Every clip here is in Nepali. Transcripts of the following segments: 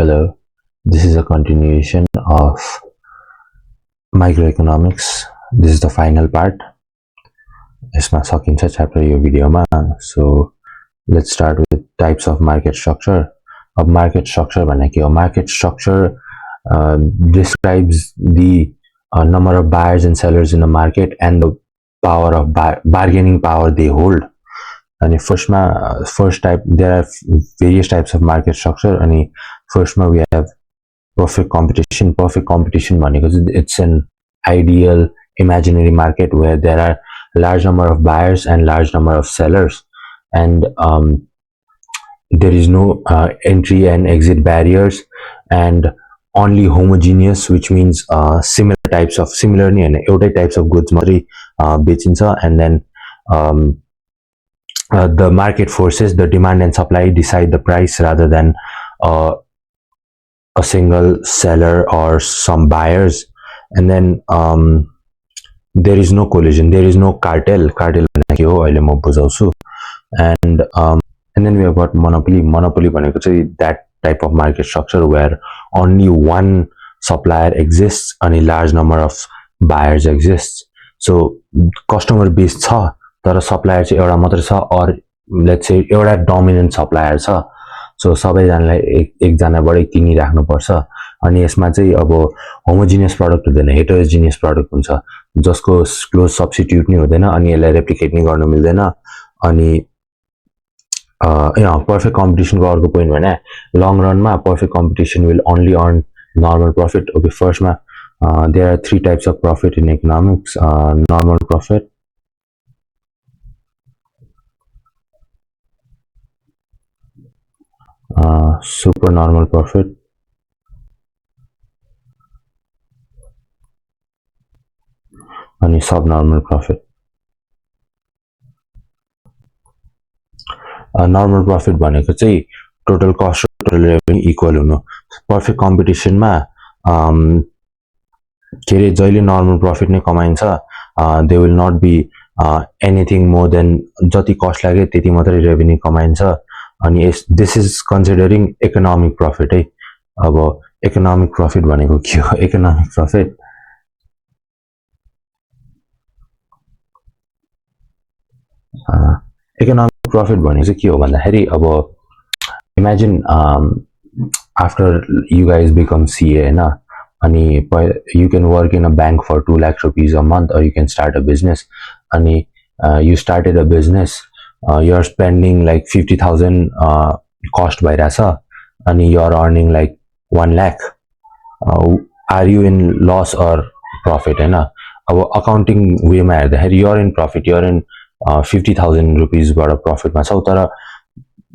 Hello, this is a continuation of microeconomics. This is the final part. यसमा सकिन्छ च्याप्टर यो भिडियोमा. So let's start with types of market structure. अब market structure भने के हो? Market structure describes the number of buyers and sellers in the market and the power of bargaining power they hold. And first type, there are various types of market structure. And first we have perfect competition. Perfect competition because it's an ideal imaginary market where there are large number of buyers and large number of sellers, and there is no entry and exit barriers, and only homogeneous, which means similarly and एउटै types of goods मात्रै बेचिन्छ. And then the market forces, the demand and supply, decide the price rather than a single seller or some buyers. And then there is no collision, there is no cartel. And then we have got monopoly. Monopoly that type of market structure where only one supplier exists and a large number of buyers exists. So customer base छ तर supplier चाहिँ एउटा मात्र छ, or let's say एउटा dominant supplier छ. So सबैजनालाई एकजनाबाटै किनिराख्नु पर्छ. अनि यसमा चाहिँ अब होमोजिनियस प्रडक्ट हुँदैन, हेटेरोजिनियस प्रडक्ट हुन्छ जसको क्लोज सब्स्टिट्युट नै हुँदैन अनि यसलाई रेप्लिकेट नै गर्न मिल्दैन. अनि पर्फेक्ट कम्पिटिसनको अर्को पोइन्ट भने लङ रनमा perfect competition will only earn normal profit. Okay, फर्स्टमा there are 3 types of profit in economics. Normal profit, super normal profit, and subnormal profit. Normal profit भनेको चाहिँ total cost र total revenue equal हुनु. Perfect competition मा के अरे जहिले normal profit नै कमाइन्छ, they will not be anything more than जति cost लाग्यो त्यति मात्रै revenue कमाइन्छ. अनि this is considering economic profit है. अब economic profit भनेको के हो? Economic profit economic profit भनेको चाहिँ के हो भन्दाखेरि अब imagine after you guys become CA हैन, अनि you can work in a bank for 2 lakh rupees a month, or you can start a business. अनि you started a business, you're spending like 50,000 cost bhairasa and you're earning like 1 lakh. Are you in loss or profit? Our accounting way ma you're in profit, you're in 50,000 rupees बाट profit ma chau, tara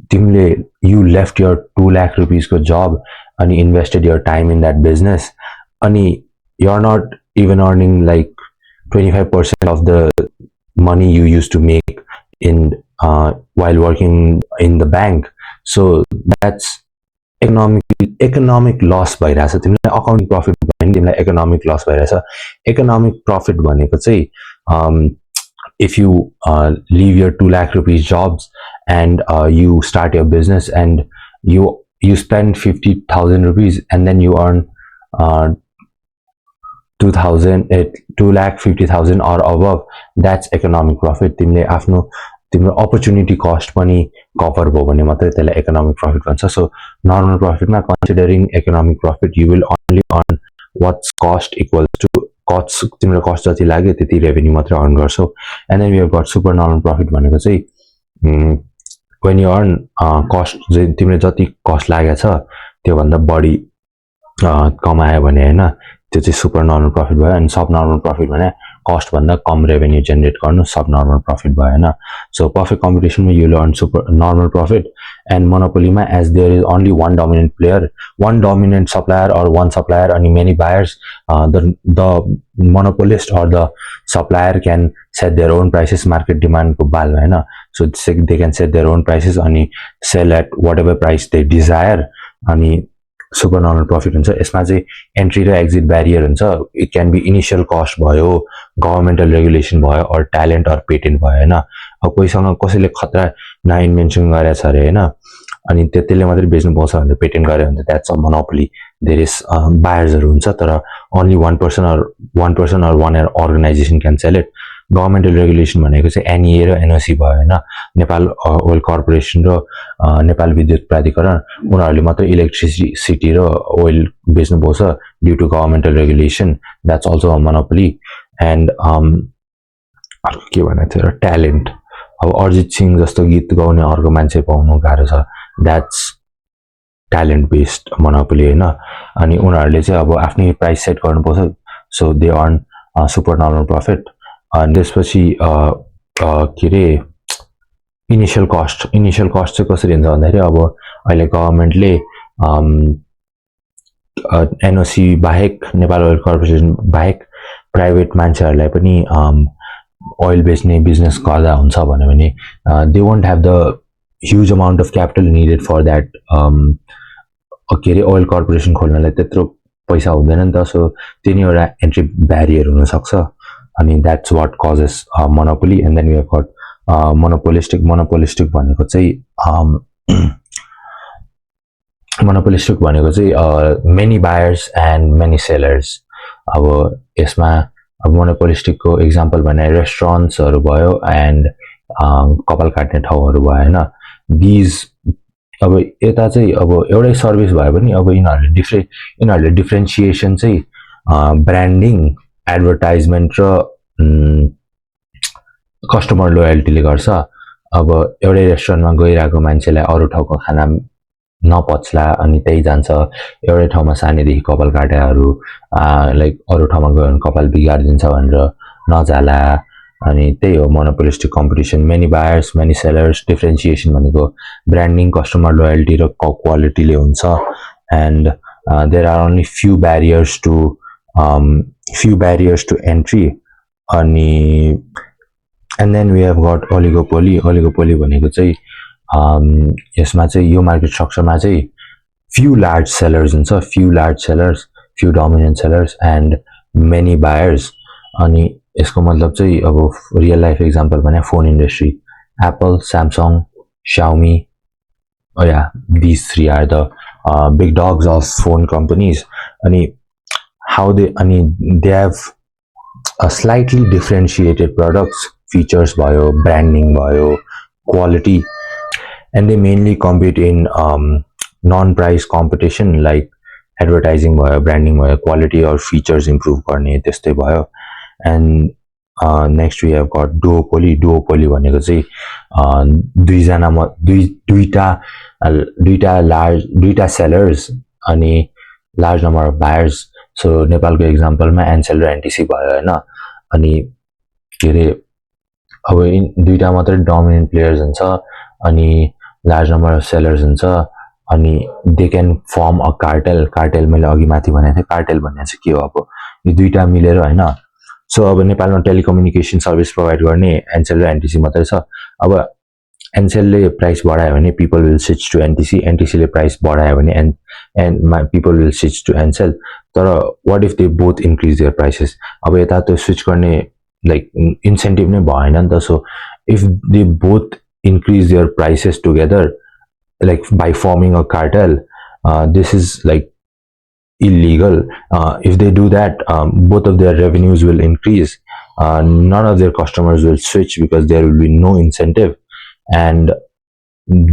timle you left your 2 lakh rupees ko job and invested your time in that business, and you're not even earning like 25% of the money you used to make in while working in the bank. So that's economic loss bhaइराछ. तिमीलाई accounting profit भने तिमीलाई economic loss bhaइराछ. Economic profit भनेको चाहिँ if you leave your 2 lakh rupees jobs and you start your business and you spend 50,000 rupees and then you earn 2 lakh 50,000 or above, that's economic profit. तिमीले आफ्नो तिम्रो opportunity cost पनि cover भयो भने मात्रै त्यसलाई economic profit भन्छ. So normal profit मा considering economic profit, you will only earn what's cost equals to cost. तिम्रो cost जति लाग्यो त्यति revenue मात्रै earn गर्छौ. And then we have got super normal profit भनेको चाहिँ when you earn cost, तिमीले जति cost लागेको छ त्यो भन्दा बढी कमायो भने हैन, त्यो चाहिँ super normal profit भयो. And subnormal profit भने cost भन्दा कम revenue generate गर्नु subnormal profit भयो हैन. So perfect competition में you will earn super normal profit. And monopoly में as there is only one dominant player, one dominant supplier or one supplier and many buyers, the monopolist or the supplier can set their own prices. Market demand को बाल हैन, so they can set their own prices and sell at whatever price they desire. अनि super normal profit हुन्छ. यसमा चाहिँ entry र exit barrier हुन्छ. It can be initial cost भयो, governmental regulation भयो, or talent or patent भयो हैन. अब कोहीसँग कसैले खतरा नयाँ इन्भेन्सन गरेछ अरे हैन, अनि त्यसले मात्रै बेच्नु पाउँछ भनेर पेटेन्ट गऱ्यो भने द्याट्स अ मोनोपोली. धेरै बायर्सहरू हुन्छ तर only one person or one organization can sell it. Governmental regulation भनेको चाहिँ एनइए र एनओसी भयो होइन. नेपाल ओइल कर्पोरेसन र नेपाल विद्युत प्राधिकरण उनीहरूले मात्रै इलेक्ट्रिसिटी र ओइल बेच्नु पाउँछ due to governmental regulation. That's also a monopoly. And अर्को के भनेको थियो र ट्यालेन्ट. अब अरिजित सिंह जस्तो गीत गाउने अर्को मान्छे पाउनु गाह्रो छ. द्याट्स ट्यालेन्ट बेस्ड मोनोपोली होइन. अनि उनीहरूले चाहिँ अब आफ्नै प्राइस सेट गर्नु पाउँछ. So they earn super normal profit. अनि त्यसपछि के अरे इनिसियल कस्ट चाहिँ कसरी हुन्छ भन्दाखेरि अब अहिले गभर्मेन्टले एनओसी बाहेक नेपाल ओइल कर्पोरेसन बाहेक प्राइभेट मान्छेहरूलाई पनि ओइल बेच्ने बिजनेस गर्दा हुन्छ भन्यो भने they won't have the huge amount of capital needed for that. के अरे ओइल कर्पोरेसन खोल्नलाई त्यत्रो पैसा हुँदैन नि त. सो त्यो नि एउटा एन्ट्री ब्यारियर हुनसक्छ. अनि that's what causes monopoly. And then we have got monopolistic भनेको चाहिँ many buyers and many sellers. अब यसमा अब मोनोपोलिस्टिकको इक्जाम्पल भने रेस्टुरेन्ट्सहरू भयो एन्ड कपाल काट्ने ठाउँहरू भयो होइन. दिज अब यता चाहिँ अब एउटै सर्भिस भयो भने अब यिनीहरूले डिफ्रेन्सिएसन चाहिँ ब्रान्डिङ, एडभर्टाइजमेन्ट र कस्टमर लोयल्टीले गर्छ. अब एउटै रेस्टुरेन्टमा गइरहेको मान्छेलाई अरू ठाउँको खाना नपच्ला अनि त्यही जान्छ. एउटै ठाउँमा सानैदेखि कपाल काटेहरू लाइक अरू ठाउँमा गयो भने कपाल बिगारिदिन्छ भनेर नजाला. अनि त्यही हो monopolistic competition. Many buyers many sellers. Differentiation भनेको ब्रान्डिङ, कस्टमर लोयल्टी र क्वालिटीले हुन्छ. And there are only few barriers to entry. अनि and then we have got oligopoly. Oligopoly भनेको चाहिँ यसमा चाहिँ यो मार्केट स्ट्रक्चरमा चाहिँ फ्यु लार्ज सेलर्स हुन्छ, few dominant sellers and many buyers. अनि यसको मतलब चाहिँ अब रियल लाइफ इक्जाम्पल भने phone industry, Apple, Samsung, Xiaomi, this three are the big dogs of phone companies. अनि they have a slightly differentiated products, features भयो, branding भयो, quality, and they mainly compete in non-price competition like advertising भयो, branding भयो, quality or features improve गर्ने त्यस्तै भयो. And next we have got duopoly. Duopoly भनेको चाहिँ दुईटा sellers अनि large number of buyers. So नेपालको इक्जाम्पलमा एनसेल र एनटिसी भयो होइन. अनि के अरे अब दुईटा मात्रै डोमिनेन्ट प्लेयर्स हुन्छ अनि लार्ज नम्बर अफ सेलर्स हुन्छ. अनि they can form a cartel. मैले अघि माथि भनेको थिएँ कार्टेल भन्ने चाहिँ के हो. अब यो दुईटा मिलेर होइन. सो अब नेपालमा टेलिकम्युनिकेसन सर्भिस प्रोभाइड गर्ने एनसेल र एनटिसी मात्रै छ. अब एनसेलले प्राइस बढायो भने people will switch to NTC, एनटिसीले प्राइस बढायो भने and people will switch to Ncell. तर what if they both increase their prices. अब यता त्यो स्विच गर्ने लाइक इन्सेन्टिभ नै भएन नि त. So if they both increase their prices together like by forming a cartel, this is like illegal. If they do that, both of their revenues will increase. None of their customers will switch because there will be no incentive, and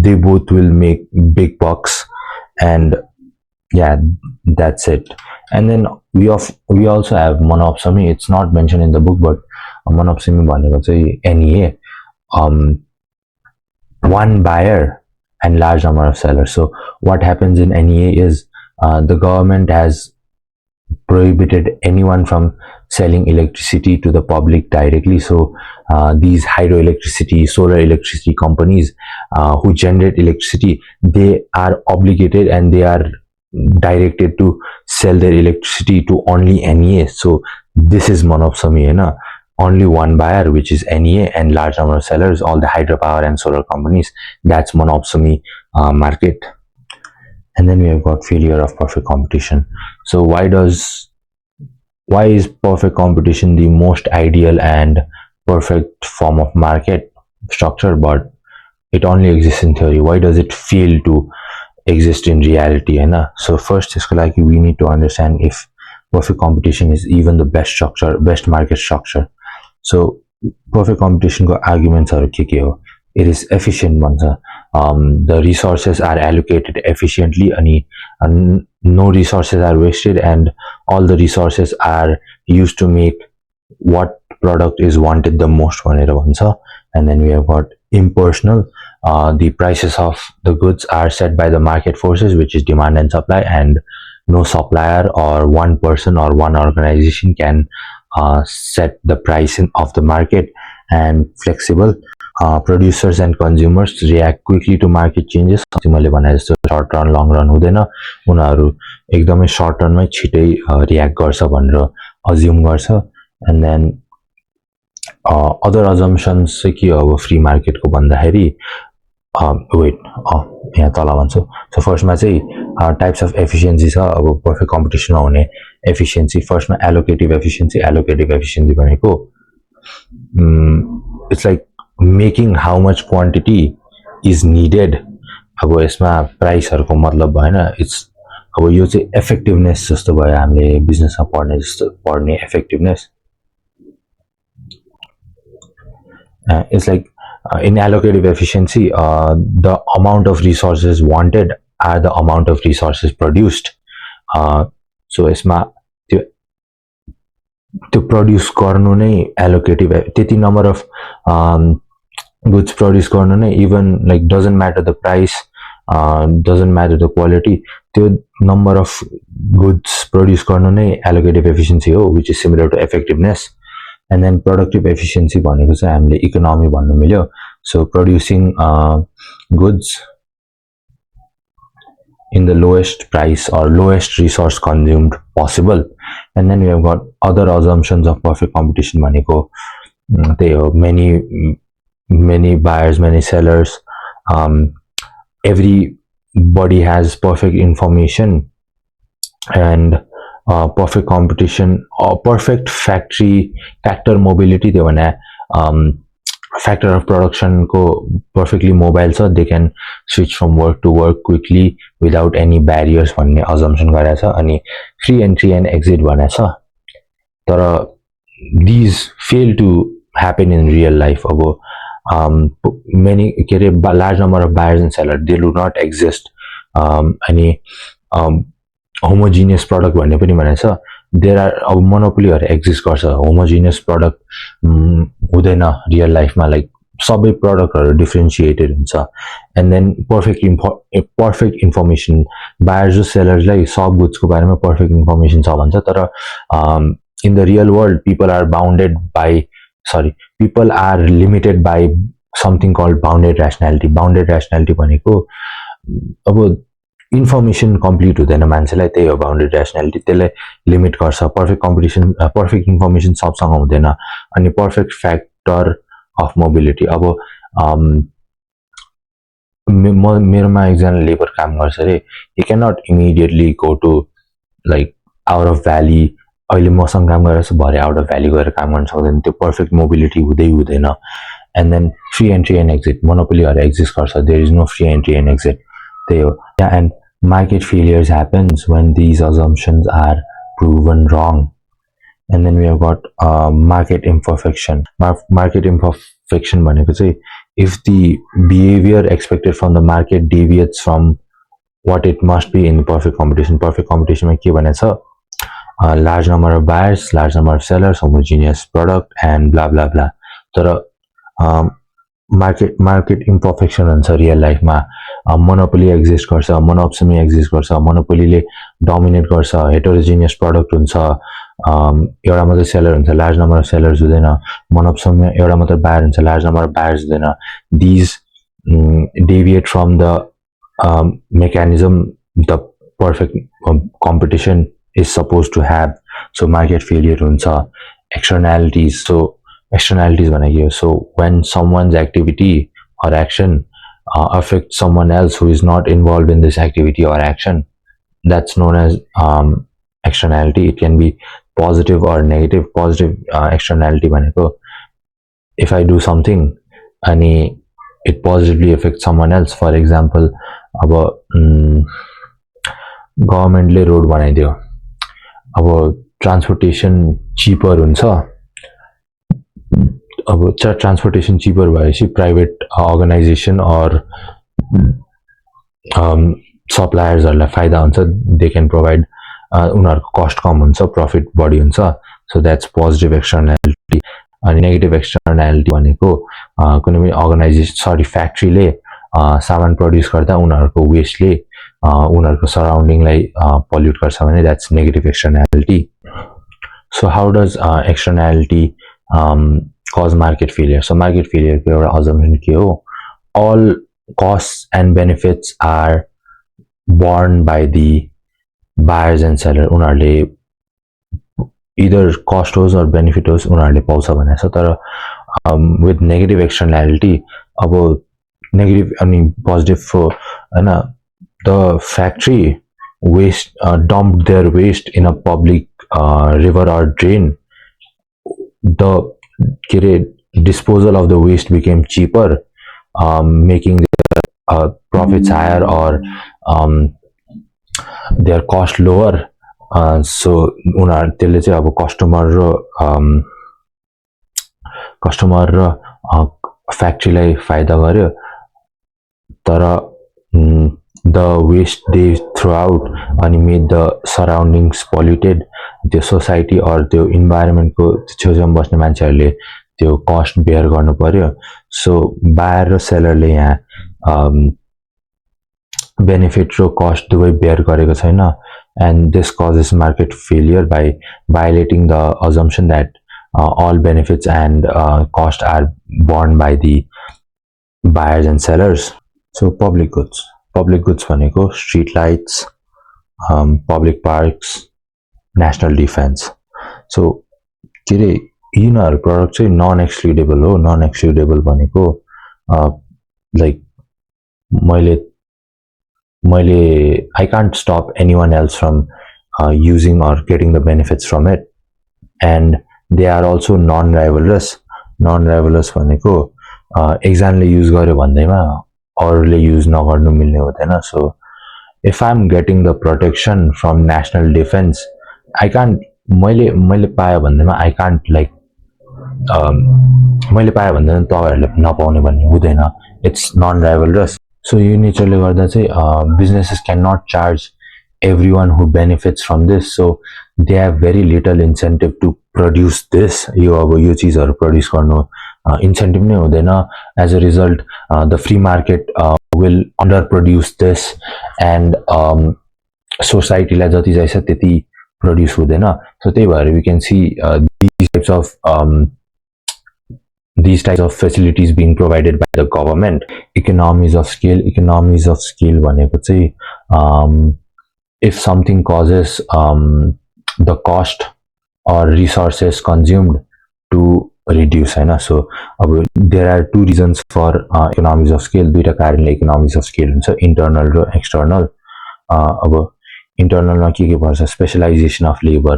they both will make big bucks. And yeah, that's it. And then we also have monopsony. It's not mentioned in the book, but monopsony bhaneko chai NEA, one buyer and large number of sellers. So what happens in NEA is the government has prohibited anyone from selling electricity to the public directly. So these hydroelectricity, solar electricity companies who generate electricity, they are obligated and they are directed to sell their electricity to only NEA. So this is monopsony, you know? Only one buyer, which is NEA, and large number of sellers, all the hydropower and solar companies. That's monopsony market. And then we have got failure of perfect competition. So why is perfect competition the most ideal and perfect form of market structure? But it only exists in theory? Why does it fail to exist in reality? So first is like we need to understand if perfect competition is even the best structure, best market structure. So perfect competition को arguments are के हो? It is efficient भन्छ. The resources are allocated efficiently and no resources are wasted, and all the resources are used to make what product is wanted the most भनेर भन्छ. And then we have got impersonal. The prices of the goods are set by the market forces, which is demand and supply, and no supplier or one person or one organization can set the price of the market. And flexible. Producers and consumers react quickly to market changes. मैले भने जस्तो short run long run हुँदैन, उनीहरू एकदमै short run मै छिटै react गर्छ भनेर assume गर्छ. And then other assumptions चाहिँ के हो अब फ्री मार्केटको भन्दाखेरि वेट यहाँ तल भन्छु. सो फर्स्टमा चाहिँ टाइप्स अफ एफिसियन्सी छ. अब पर्फेक्ट कम्पिटिसनमा हुने एफिसियन्सी फर्स्टमा एलोकेटिभ एफिसियन्सी भनेको it's like making how much quantity is needed. अब यसमा प्राइसहरूको मतलब भएन. इट्स अब यो चाहिँ एफेक्टिभनेस जस्तो भयो, हामीले बिजनेसमा पढ्ने जस्तो पढ्ने एफेक्टिभनेस. It's like in allocative efficiency, the amount of resources wanted are the amount of resources produced. So यसमा त्यो produce गर्नु नै allocative, त्यति number of goods produce गर्नु नै, even like doesn't matter the price, doesn't matter the quality, त्यो number of goods produce गर्नु नै allocative efficiency हो, which is similar to effectiveness. And then productive efficiency भनेको चाहिँ हामीले इकोनोमी भन्नु मिल्यो. So producing goods in the lowest price or lowest resource consumed possible. And then we have got other assumptions of perfect competition भनेको त्यही हो, many buyers, many sellers, everybody has perfect information, and perfect competition or perfect factor mobility. They भने factor of production को perfectly mobile, so they can switch from work to work quickly without any barriers भन्ने assumption गरेको छ. अनि free entry and exit भनेको छ. तर these fail to happen in real life. अब many के अरे large number of buyers and sellers, they do not exist. अनि homogeneous product भन्ने पनि भनेको छ. देयर आर अब मोनोपोलीहरू एक्जिस्ट गर्छ. होमोजिनियस प्रडक्ट हुँदैन रियल लाइफमा. लाइक सबै प्रडक्टहरू डिफ्रेन्सिएटेड हुन्छ. And then perfect information, buyers र सेलर्सलाई सब गुड्सको बारेमा पर्फेक्ट इन्फर्मेसन छ भन्छ. तर in the real world people are limited by something called bounded rationality. Bounded rationality भनेको अब इन्फर्मेसन कम्प्लिट हुँदैन मान्छेलाई, त्यही हो बाउन्डेड ऱ्यासनालिटी. त्यसलाई लिमिट गर्छ. पर्फेक्ट इन्फर्मेसन सबसँग हुँदैन. अनि पर्फेक्ट फ्याक्टर अफ मोबिलिटी. अब मेरोमा एकजना लेबर काम गर्छ अरे, he can not immediately go to like out of valley. अहिले मसँग काम गरेर छ, भरे आउट अफ भ्याली गएर काम गर्न सक्दैन. त्यो पर्फेक्ट मोबिलिटी हुँदैन. And then free entry and exit, मोनोपोलीहरू एक्जिस्ट गर्छ. There is no free entry and exit. त्यही हो. And market failures happens when these assumptions are proven wrong. And then we have got market imperfection. Market imperfection भनेको चाहिँ if the behavior expected from the market deviates from what it must be in perfect competition. Perfect competition मा के भनेको छ, large number of buyers, large number of sellers, homogeneous product and blah blah blah. तर मार्केट इम्पर्फेक्सन हुन्छ रियल लाइफमा. मोनोपोली एक्जिस्ट गर्छ, मोनोप्समी एक्जिस्ट गर्छ. मोनोपोलीले डोमिनेट गर्छ. हेटेरोजिनियस प्रडक्ट हुन्छ. एउटा मात्रै सेलर हुन्छ, लार्ज नम्बर अफ सेलर्स हुँदैन. मोनोप्समी एउटा मात्रै बायर हुन्छ, लार्ज नम्बर अफ बायर्स हुँदैन. These deviate from the mechanism the perfect competition is suppose to have. So market failure हुन्छ. एक्सटर्नालिटिज. सो externalities भनेको so when someone's activity or action affects someone else who is not involved in this activity or action, that's known as externality. It can be positive or negative. Positive externality भनेको if I do something अनि it positively affects someone else. For example, अब गभर्मेन्टले रोड बनाइदियो, अब ट्रान्सपोर्टेसन चिपर हुन्छ, अब ट्रान्सपोर्टेसन चिपर भएपछि प्राइभेट अर्गनाइजेसन अर सप्लायर्सहरूलाई फाइदा हुन्छ, दे क्यान प्रोभाइड, उनीहरूको कस्ट कम हुन्छ, प्रफिट बढी हुन्छ, सो द्याट्स पोजिटिभ एक्सटर्नालिटी. अनि नेगेटिभ एक्सटर्नालिटी भनेको कुनै पनि अर्गनाइजेसन फ्याक्ट्रीले सामान प्रड्युस गर्दा उनीहरूको वेस्टले उनीहरूको सराउन्डिङलाई पल्युट गर्छ भने that's negative externality. So how does externality cause market failure? So market फेलियरको एउटा अजम्पसन के हो? All costs and benefits are borne by the buyers and sellers. उनीहरूले either cost होस् or benefit होस् उनीहरूले पाउँछ भनेको छ. तर with negative externality, अब negative अनि positive हैन, the factory waste dumped their waste in a public river or drain. The disposal of the waste became cheaper, making their profits higher or their cost lower. So उनीहरू त्यसले चाहिँ अब कस्टमर र फ्याक्ट्रीलाई फाइदा गर्यो. तर the waste they throw out and made the surroundings polluted. त्यो सोसाइटी और त्यो इन्भाइरोमेन्टको छेउछाउमा बस्ने मान्छेहरूले त्यो कस्ट बेयर गर्नु पर्यो. सो बायर र सेलरले यहाँ बेनिफिट र कस्ट दुवै बेयर गरेको छैन. And this causes market failure by violating the assumption that all benefits and cost are borne by the buyers and sellers. So public goods भनेको street lights, public parks, national defense. So के रे यिनीहरू प्रडक्ट चाहिँ नन एक्सक्लुडेबल हो. नन एक्सक्लुडेबल भनेको लाइक मैले I can't stop anyone else from using or getting the benefits from it, and they are also non-rivalrous. Non-rivalrous भनेको एकजनाले युज गर्यो भन्दैमा अरूले युज नगर्नु मिल्ने हुँदैन. So if I am getting the protection from national defence, I can't, मैले पायो भन्दैमा आई कान्ट लाइक मैले पायो भन्दैन तपाईँहरूले नपाउने भन्ने हुँदैन. It's non राइभलरस. सो यो नेचरले गर्दा चाहिँ businesses can not charge everyone who benefits from this, so they have very little incentive to produce this. यो चीजहरु produce गर्नु incentive नै हुँदैन. As a result, the free market will underproduce this, and society लाई जति चाहिछ त्यति produce हुँदैन. So त्यही भएर we can see these types of facilities being provided by the government. Economies of scale भनेको चाहिँ if something causes the cost or resources consumed to reduce, है ना. So there are two reasons for economies of scale. दुईटा कारणले economies of scale हुन्छ, internal र external. अब internal मा के पर्छ? स्पेशलाइजेसन अफ लेबर.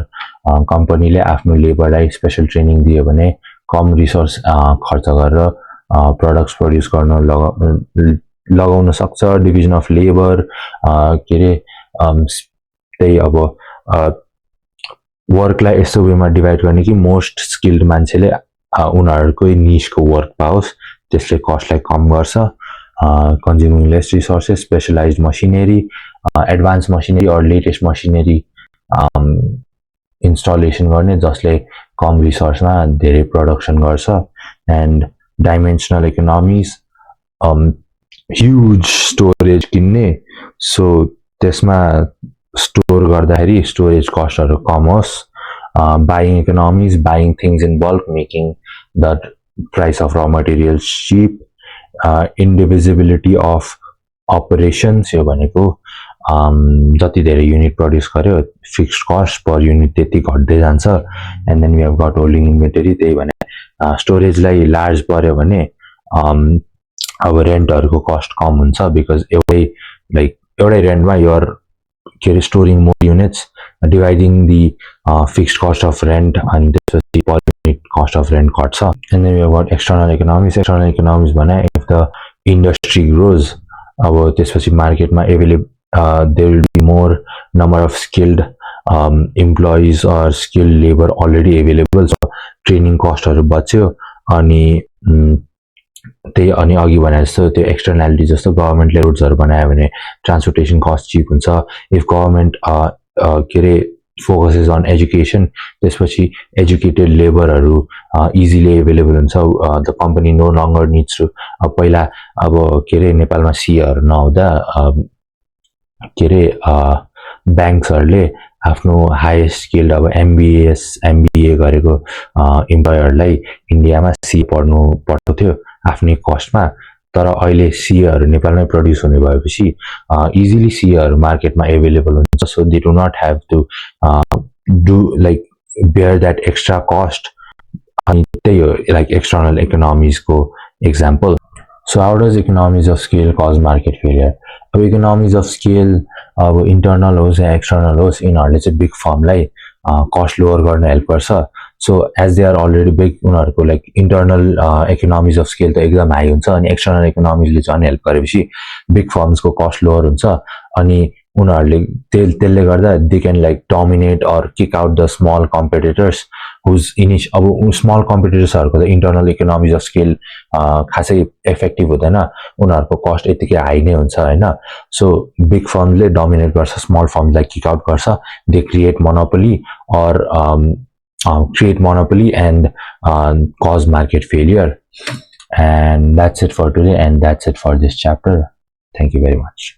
कम्पनीले आफ्नो लेबरलाई स्पेशल ट्रेनिङ दियो भने कम रिसोर्स खर्च गरेर प्रोडक्ट्स प्रड्युस गर्न लगाउन सक्छ. डिभिजन अफ लेबर के रे त्यही अब वर्कलाई यस्तो वेमा डिभाइड गर्ने कि मोस्ट स्किल्ड मान्छेले उनीहरूकै निशको वर्क पाओस्. त्यसले कस्टलाई कम गर्छ. Consuming less resources, specialised machinery, advance machinery or latest machinery installation गर्ने जसले कम रिसोर्समा धेरै प्रोडक्सन गर्छ. And dimensional economies, huge storage किन्ने. सो त्यसमा स्टोर गर्दाखेरि स्टोरेज कस्टहरु कम होस्. Buying economies, buying things in bulk, making the price of raw materials cheap. Indivisibility of operations, यो भनेको जति धेरै युनिट प्रड्युस गर्यो फिक्स्ड कस्ट पर युनिट त्यति घट्दै जान्छ. And then we have got holding inventory. त्यही भने स्टोरेजलाई लार्ज पर्यो भने अब रेन्टहरुको कस्ट कम हुन्छ, बिकज एउटै रेन्टमा युआर के अरे storing more units, dividing the fixed cost of rent, अनि त्यसपछि per unit cost of rent घट्छ. And then we have got external economics. External economics भने इफ द industry grows, अब त्यसपछि मार्केटमा there will be more number of skilled employees or skilled labor already available, so training कस्टहरू बच्यो अनि त्यही अनि अघि भने जस्तो त्यो एक्सटर्नालिटी जस्तो गभर्मेन्टले रोड्सहरू बनायो भने ट्रान्सपोर्टेसन कस्ट चिप हुन्छ इफ गभर्मेन्ट के अरे फोकसेस अन एजुकेसन त्यसपछि एजुकेटेड लेबरहरू इजिली एभाइलेबल हुन्छ the company no longer needs to पहिला अब के अरे नेपालमा सिएहरू नहुँदा के अरे ब्याङ्क्सहरूले आफ्नो हाइएस्ट स्किल्ड अब एमबिए गरेको इम्प्लोयरलाई इन्डियामा सी पढ्नु पठाउँथ्यो आफ्नै कस्टमा तर अहिले सिएहरू नेपालमै प्रड्युस हुने भएपछि इजिली सिएहरू मार्केटमा एभाइलेबल हुन्छ so they do not have to do like bear that extra cost अनि त्यही हो लाइक एक्सटर्नल इकोनोमिजको example so how does economies of scale cause market failure अब इकोनोमिज अफ स्केल अब इन्टरनल होस् या एक्सटर्नल होस् यिनीहरूले चाहिँ बिग फर्मलाई कस्ट लोवर गर्न हेल्प गर्छ so as they are already big उनीहरूको like internal economies of scale त एकदम हाई हुन्छ अनि एक्सटर्नल इकोनोमिजले झन् हेल्प गरेपछि बिग फर्म्सको कस्ट लोवर हुन्छ अनि उनीहरूले त्यसले गर्दा they can like dominate or kick out the small competitors whose अब स्मल कम्पिटिटर्सहरूको त इन्टरनल इकोनोमिज अफ स्केल खासै इफेक्टिभ हुँदैन उनीहरूको कस्ट यतिकै हाई नै हुन्छ होइन सो बिग फर्मले डोमिनेट गर्छ स्मल फर्मलाई किक आउट गर्छ they create monopoly or create monopoly and cause market failure. And that's it for today, and that's it for this chapter. Thank you very much.